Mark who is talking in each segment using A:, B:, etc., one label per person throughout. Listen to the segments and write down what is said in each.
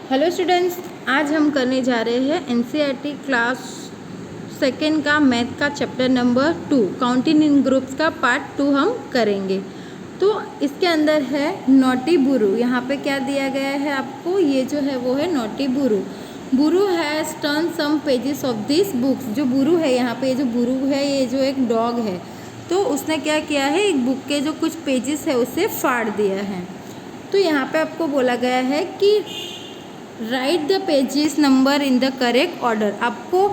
A: Hello students, आज हम करने जा रहे हैं एनसीईआरटी क्लास सेकेंड का मैथ का chapter number 2 counting in groups का पार्ट 2 हम करेंगे। तो इसके अंदर है नोटी बुरू। यहाँ पे क्या दिया गया है आपको, ये जो है वो है naughty Buru. Buru has turn some pages of this books. जो बुरू है यहाँ पे, जो बुरू है ये जो एक डॉग है, तो उसने क्या किया है, एक बुक के जो कुछ पेजेस है उसे फाड़ दिया है। तो यहाँ पे आपको बोला गया है कि right the pages number in the correct order. आपको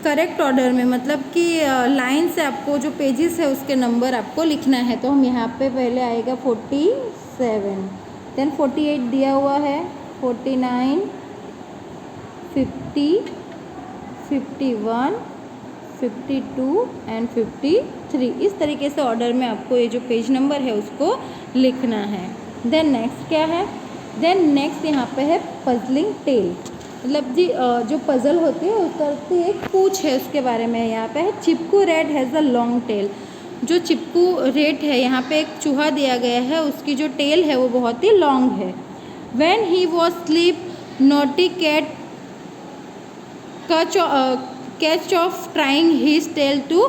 A: करेक्ट ऑर्डर में, मतलब कि लाइन से आपको जो पेजेस है उसके नंबर आपको लिखना है। तो हम यहाँ पे पहले आएगा 47, देन 48 दिया हुआ है, 49, 50, 51, 52 एंड 53। इस तरीके से ऑर्डर में आपको ये जो पेज नंबर है उसको लिखना है। देन नेक्स्ट क्या है, देन नेक्स्ट यहाँ पे है पजलिंग टेल। मतलब जी जो पजल होती है उस तरह से एक पूछ है, उसके बारे में यहाँ पे है। Chipku rat has a long tail. जो चिपकू रेट है, यहाँ पे एक चूहा दिया गया है, उसकी जो टेल है वो बहुत ही लॉन्ग है। When he was sleep naughty cat catch of trying his tail to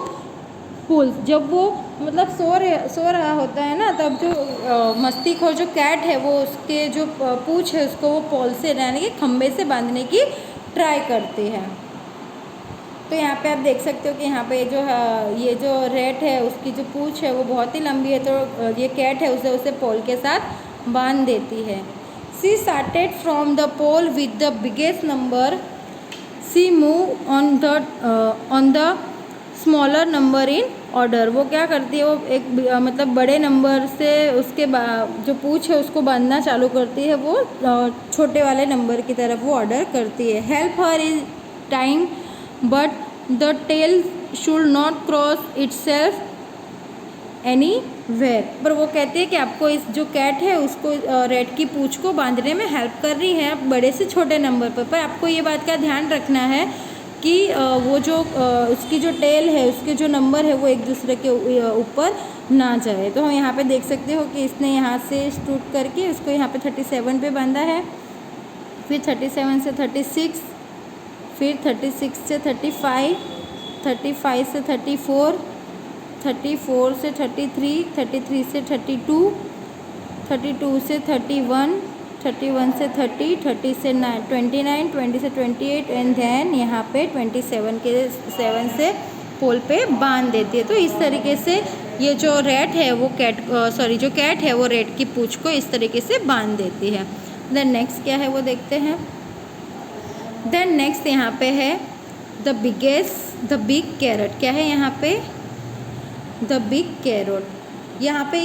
A: pull. जब वो मतलब सो रहा होता है ना, तब जो मस्तीखोर जो कैट है वो उसके जो पूंछ है उसको वो पोल से, यानी कि खम्भे से बांधने की ट्राई करती है। तो यहाँ पे आप देख सकते हो कि यहाँ पे ये जो रेट है उसकी जो पूंछ है वो बहुत ही लंबी है, तो ये कैट है उसे पोल के साथ बांध देती है। She started from the pole with the biggest number, she move on the smaller number in order. वो क्या करती है, वो एक मतलब बड़े नंबर से उसके जो पूछ है उसको बांधना चालू करती है, वो छोटे वाले नंबर की तरफ वो ऑर्डर करती है। Help her is time but the tail should not cross itself anywhere. पर वो कहती है कि आपको इस जो कैट है उसको रेट की पूंछ को बांधने में हेल्प कर रही है बड़े से छोटे नंबर पर आपको ये बात का ध्यान रखना है कि वो जो उसकी जो टेल है उसके जो नंबर है वो एक दूसरे के ऊपर ना जाए। तो हम यहाँ पे देख सकते हो कि इसने यहाँ से स्टूट करके उसको यहाँ पे 37 पे बांधा है, फिर 37 से 36, फिर 36 से 35, 35 से 34, 34 से 33, 33 से 32, 32 से 31, 31 से 30, 30 से 29, 20 से 28 एंड देन यहाँ पे 27 के 7 से पोल पे बांध देती है। तो इस तरीके से ये जो रेट है वो जो कैट है वो रेट की पूंछ को इस तरीके से बांध देती है। देन नेक्स्ट क्या है वो देखते हैं। देन नेक्स्ट यहाँ पे है द बिग कैरेट। क्या है यहाँ पे, द बिग कैरेट। यहाँ पे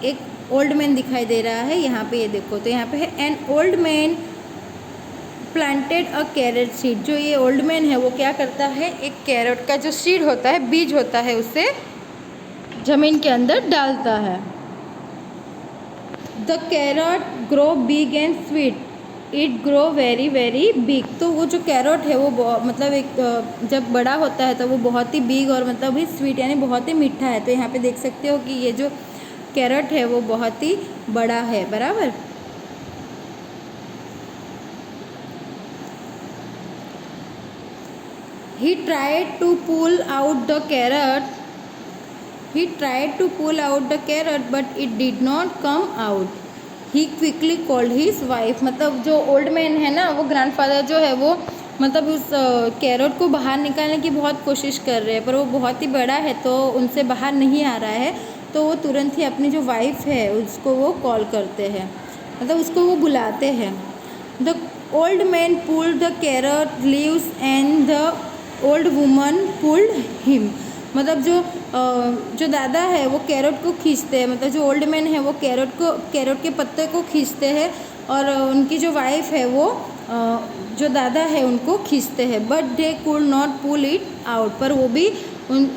A: एक ओल्ड मैन दिखाई दे रहा है। यहाँ पे ये देखो, तो यहाँ पे है an old man planted a carrot seed. जो ये ओल्ड मैन है वो क्या करता है, एक कैरेट का जो सीड होता है, बीज होता है, उसे जमीन के अंदर डालता है। The carat grow big and sweet, it grow very very big. तो वो जो कैरेट है वो मतलब एक जब बड़ा होता है तो वो बहुत ही बिग और मतलब ही स्वीट यानी बहुत ही मीठा है। तो यहाँ पे देख सकते हो कि ये जो कैरेट है वो बहुत ही बड़ा है, बराबर। He tried to pull out the carrot. He tried to pull out the carrot, but it did not come out. He quickly called his wife. मतलब जो ओल्ड मैन है ना, वो ग्रैंडफादर जो है वो मतलब उस कैरेट को बाहर निकालने की बहुत कोशिश कर रहे हैं, पर वो बहुत ही बड़ा है तो उनसे बाहर नहीं आ रहा है। तो वो तुरंत ही अपनी जो वाइफ है उसको वो कॉल करते हैं, मतलब उसको वो बुलाते हैं। The old man pulled the carat leaves and the old woman pulled him. मतलब जो दादा है वो कैरेट को खींचते हैं, मतलब जो ओल्ड मैन है वो कैरेट के पत्ते को खींचते हैं, और उनकी जो वाइफ है वो जो दादा है उनको खींचते हैं। But they could not pull it out, पर वो भी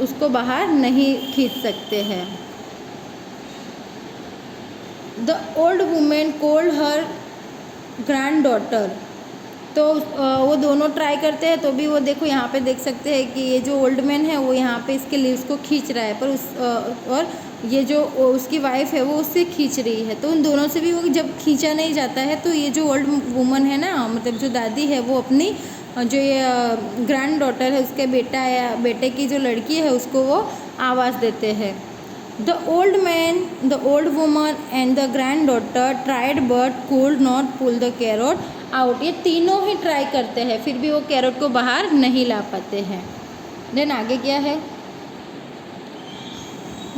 A: उसको बाहर नहीं खींच सकते हैं। The old women called her granddaughter. तो वो दोनों ट्राई करते हैं, तो भी वो देखो यहाँ पे देख सकते हैं कि ये जो ओल्ड मैन है वो यहाँ पे इसके लीव्स को खींच रहा है, पर और ये जो उसकी वाइफ है वो उससे खींच रही है, तो उन दोनों से भी वो जब खींचा नहीं जाता है तो ये जो ओल्ड वुमन है ना, मतलब जो दादी है, वो अपनी जो ये ग्रैंड डॉटर है उसके बेटा या बेटे की जो लड़की है उसको वो आवाज़ देते हैं। The old man, the old woman and the granddaughter tried but could not pull the carrot out. ये तीनों ही ट्राई करते हैं, फिर भी वो कैरोट को बाहर नहीं ला पाते हैं। देन आगे क्या है,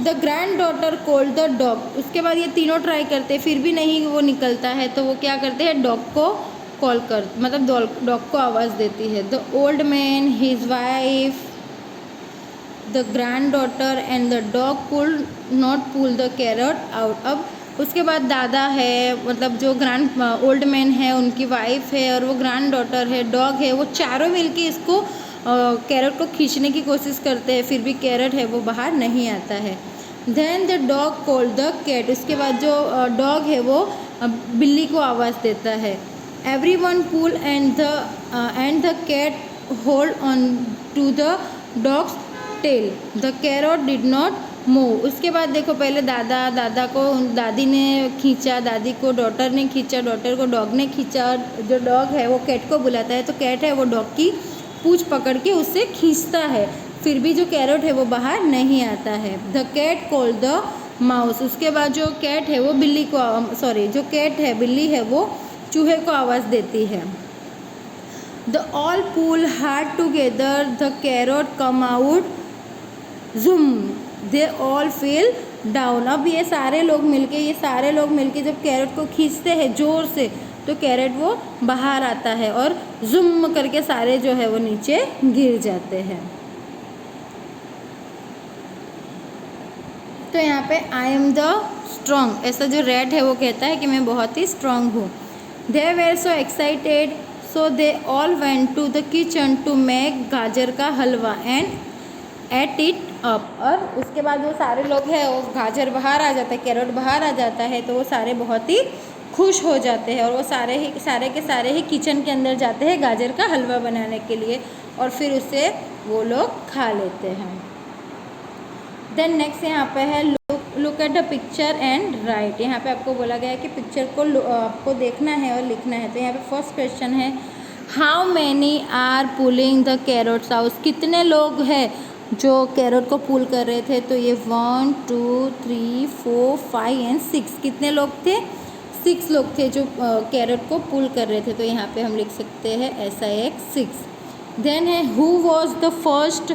A: the grand daughter called the dog. उसके बाद ये तीनों ट्राई करते फिर भी नहीं वो निकलता है, तो वो क्या करते हैं, डॉग को कॉल कर, मतलब डॉग को आवाज़ देती है। The old man, his wife, the granddaughter and the dog could not pull the carrot out. अब उसके बाद दादा है, मतलब जो ग्रैंड ओल्ड मैन है, उनकी वाइफ है, और वो ग्रैंड डॉटर है, डॉग है, वो चारों मिलके इसको कैरेट को खींचने की कोशिश करते हैं, फिर भी कैरेट है वो बाहर नहीं आता है। Then the dog called the cat. उसके बाद जो डॉग है वो बिल्ली को आवाज़ देता है। Every one pull and the cat hold on to the dog's tail, the carrot did not move. उसके बाद देखो, पहले दादा को दादी ने खींचा, दादी को डॉटर ने खींचा, डॉटर को डॉग ने खींचा, जो डॉग है वो कैट को बुलाता है, तो कैट है वो डॉग की पूंछ पकड़ के उससे खींचता है, फिर भी जो कैरोट है वो बाहर नहीं आता है। The cat called the mouse. उसके बाद जो कैट है वो बिल्ली को, जो कैट है बिल्ली है वो चूहे को आवाज़ देती है। The all pull hard together, the carrot come out zoom, they all fell down. अब ये सारे लोग मिलके जब कैरोट को खींचते हैं ज़ोर से, तो कैरेट वो बाहर आता है और जुम करके सारे जो है वो नीचे गिर जाते हैं। तो यहाँ पे आई एम द स्ट्रॉन्ग, ऐसा जो रेड है वो कहता है कि मैं बहुत ही स्ट्रॉन्ग हूँ। They were so excited so they all went to the kitchen to make gajar ka halwa and ate it up. और उसके बाद वो सारे लोग हैं, वो गाजर बाहर आ जाता है, कैरेट बाहर आ जाता है, तो वो सारे बहुत ही खुश हो जाते हैं और वो सारे के सारे ही किचन के अंदर जाते हैं गाजर का हलवा बनाने के लिए, और फिर उसे वो लोग खा लेते हैं। देन नेक्स्ट यहाँ पे है look at the picture and right. यहाँ पे आपको बोला गया है कि पिक्चर को आपको देखना है और लिखना है। तो यहाँ पे फर्स्ट क्वेश्चन है, how many are pulling the carrots out. कितने लोग हैं जो कैरोट को पुल कर रहे थे, तो ये 1 2 3 4 5 एंड 6, कितने लोग थे, 6 लोग थे जो कैरेट को पुल कर रहे थे, तो यहाँ पे हम लिख सकते हैं ऐसा एक 6। देन है who was the first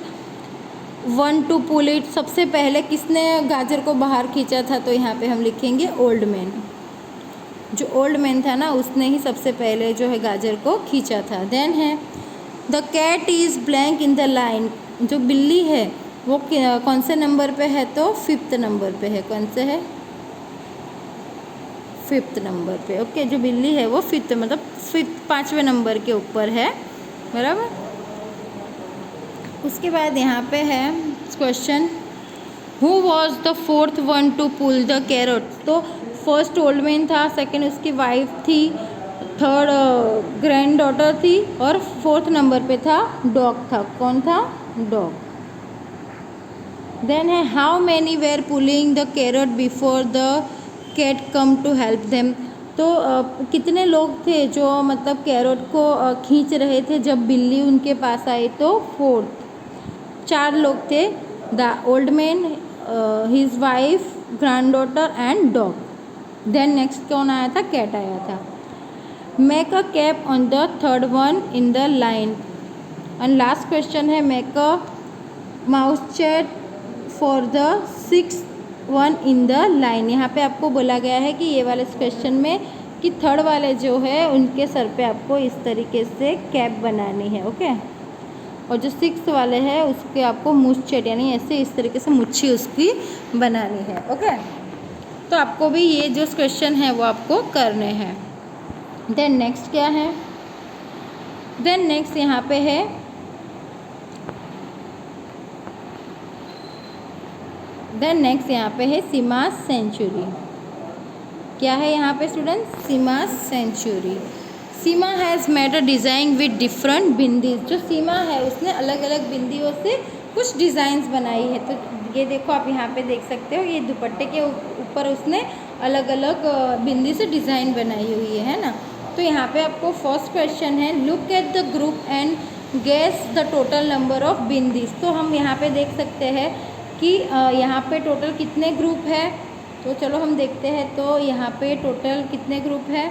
A: one to pull it. सबसे पहले किसने गाजर को बाहर खींचा था, तो यहाँ पे हम लिखेंगे ओल्ड मैन। जो ओल्ड मैन था ना, उसने ही सबसे पहले जो है गाजर को खींचा था। देन है the cat is blank in the line. जो बिल्ली है वो कौन से नंबर पे है, तो 5th नंबर पे है। कौन से है, 5th नंबर पे। ओके, जो बिल्ली है वो 5th, मतलब 5वें नंबर के ऊपर है, बराबर। उसके बाद यहाँ पे है question, who was the 4th one to pull the carrot. तो फर्स्ट ओल्ड मैन था, सेकंड उसकी वाइफ थी, थर्ड ग्रैंड डॉटर थी, और 4th नंबर पे था डॉग था। कौन था, डॉग। देन है how many were pulling the carrot before the cat come to help them. तो कितने लोग थे जो मतलब कैरोट को खींच रहे थे जब बिल्ली उनके पास आई, तो 4th 4 लोग थे, the old man, his wife, granddaughter and dog. Then next कौन आया था, कैट आया था। Make a cap on the 3rd one in the line. And last question है, make a mouse chat for the 6th one in the line. यहाँ पे आपको बोला गया है कि ये वाले क्वेश्चन में कि 3rd वाले जो है उनके सर पे आपको इस तरीके से कैप बनानी है, ओके। और जो 6th वाले हैं उसके आपको मूछ चेट, यानी ऐसे इस तरीके से मुच्छी उसकी बनानी है, ओके। तो आपको भी ये जो क्वेश्चन है वो आपको करने हैं। देन नेक्स्ट क्या है, देन नेक्स्ट यहाँ पे है देन नेक्स्ट यहाँ पे है सीमास सेंचुरी। क्या है यहाँ पे student, Seema's century. Seema has made a design with different bindis. जो सीमा है उसने अलग अलग बिंदियों से कुछ डिज़ाइंस बनाई है। तो ये देखो आप यहाँ पे देख सकते हो, ये दुपट्टे के ऊपर उसने अलग अलग बिंदी से डिज़ाइन बनाई हुई है ना। तो यहाँ पे आपको फर्स्ट क्वेश्चन है, look at the group and guess the total number of bindis. तो हम यहाँ पे देख सकते हैं कि यहाँ पे टोटल कितने ग्रुप है। तो चलो हम देखते हैं। तो यहाँ पे टोटल कितने ग्रुप है।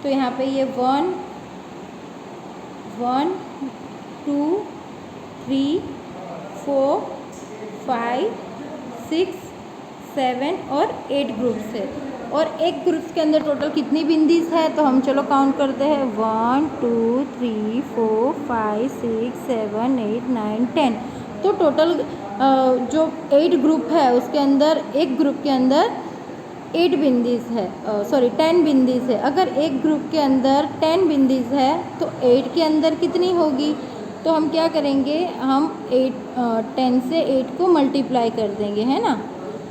A: तो यहाँ पे ये 1 2 3 4 5 6 7 और 8 ग्रुप्स है। और एक ग्रुप के अंदर टोटल कितनी बिंदीज है। तो हम चलो काउंट करते हैं, 1 2 3 4 5 6 7 8 9 10। तो टोटल जो 8 ग्रुप है उसके अंदर एक ग्रुप के अंदर 8 बिंदीज है, 10 बिंदीज है। अगर एक ग्रुप के अंदर 10 बिंदीज है तो 8 के अंदर कितनी होगी। तो हम क्या करेंगे, हम 10 से 8 को मल्टीप्लाई कर देंगे, है ना।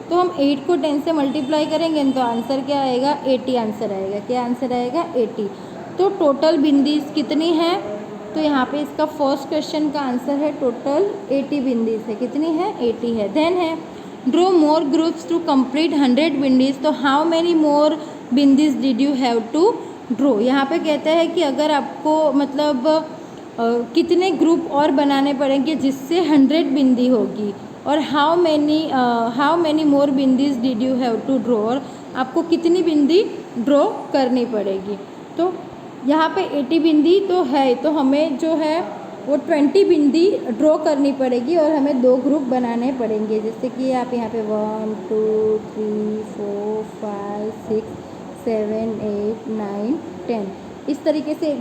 A: तो हम 8 को 10 से मल्टीप्लाई करेंगे तो आंसर क्या आएगा, 80 आंसर आएगा। क्या आंसर आएगा, 80। तो टोटल बिंदीज कितनी है। तो यहाँ पे इसका फर्स्ट क्वेश्चन का आंसर है टोटल 80 बिंदीज है। कितनी है, 80 है। देन है, draw more groups to complete 100 bindis. तो how many more bindis did you have to draw. यहाँ पे कहते हैं कि अगर आपको मतलब कितने ग्रुप और बनाने पड़ेंगे जिससे 100 बिंदी होगी, और how many more bindis did you have to draw, और आपको कितनी बिंदी ड्रॉ करनी पड़ेगी। तो यहाँ पे 80 बिंदी तो है, तो हमें जो है वो 20 बिंदी ड्रॉ करनी पड़ेगी और हमें 2 ग्रुप बनाने पड़ेंगे। जैसे कि आप यहाँ पे 1 2 3 4 5 6 7 8 9 10 इस तरीके से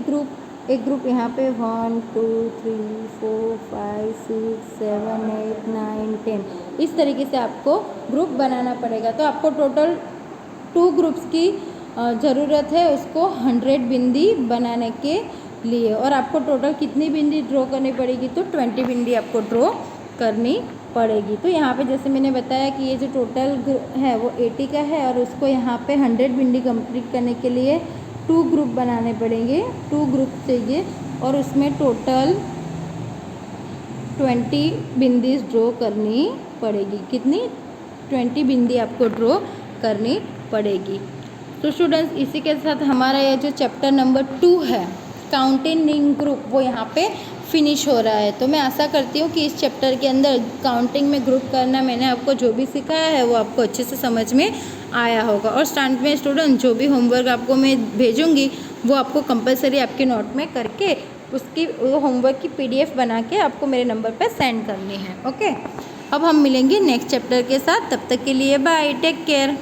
A: एक ग्रुप यहाँ पे 1 2 3 4 5 6 7 8 9 10 इस तरीके से आपको ग्रुप बनाना पड़ेगा। तो आपको टोटल 2 ग्रुप्स की ज़रूरत है उसको 100 बिंदी बनाने के लिए। और आपको टोटल कितनी बिंदी ड्रॉ करनी पड़ेगी, तो 20 बिंदी आपको ड्रॉ करनी पड़ेगी। तो यहाँ पे जैसे मैंने बताया कि ये जो टोटल है वो 80 का है, और उसको यहाँ पे 100 बिंदी कंप्लीट करने के लिए 2 ग्रुप बनाने पड़ेंगे। 2 ग्रुप चाहिए और उसमें टोटल 20 बिंदीज ड्रॉ करनी पड़ेगी। कितनी, 20 बिंदी आपको ड्रॉ करनी पड़ेगी। तो स्टूडेंट्स, इसी के साथ हमारा ये जो चैप्टर नंबर 2 है काउंटिंग ग्रुप, वो यहाँ पे फिनिश हो रहा है। तो मैं आशा करती हूँ कि इस चैप्टर के अंदर काउंटिंग में ग्रुप करना मैंने आपको जो भी सिखाया है वो आपको अच्छे से समझ में आया होगा। और स्टार्ट में स्टूडेंट जो भी होमवर्क आपको मैं भेजूँगी वो आपको कंपलसरी आपके नोट में करके उसकी होमवर्क की PDF बना के आपको मेरे नंबर पर सेंड करनी है। ओके, अब हम मिलेंगे नेक्स्ट चैप्टर के साथ। तब तक के लिए बाय, टेक केयर।